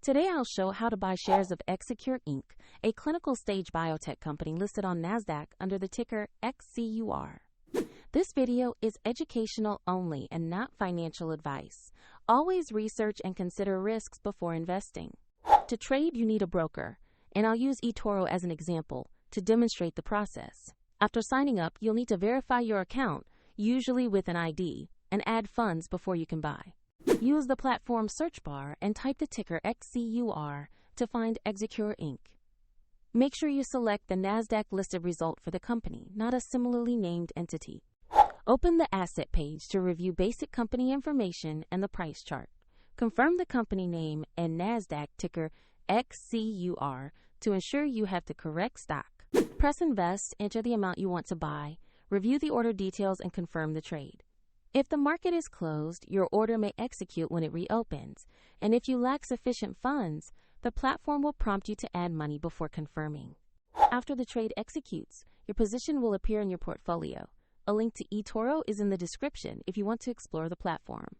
Today I'll show how to buy shares of Exicure Inc., a clinical stage biotech company listed on NASDAQ under the ticker XCUR. This video is educational only and not financial advice. Always research and consider risks before investing. To trade, you need a broker, and I'll use eToro as an example to demonstrate the process. After signing up, you'll need to verify your account, usually with an ID, and add funds before you can buy. Use the platform search bar and type the ticker XCUR to find Exicure Inc. Make sure you select the NASDAQ-listed result for the company, not a similarly named entity. Open the asset page to review basic company information and the price chart. Confirm the company name and NASDAQ ticker XCUR to ensure you have the correct stock. Press Invest, enter the amount you want to buy, review the order details, and confirm the trade. If the market is closed, your order may execute when it reopens, and if you lack sufficient funds, the platform will prompt you to add money before confirming. After the trade executes, your position will appear in your portfolio. A link to eToro is in the description if you want to explore the platform.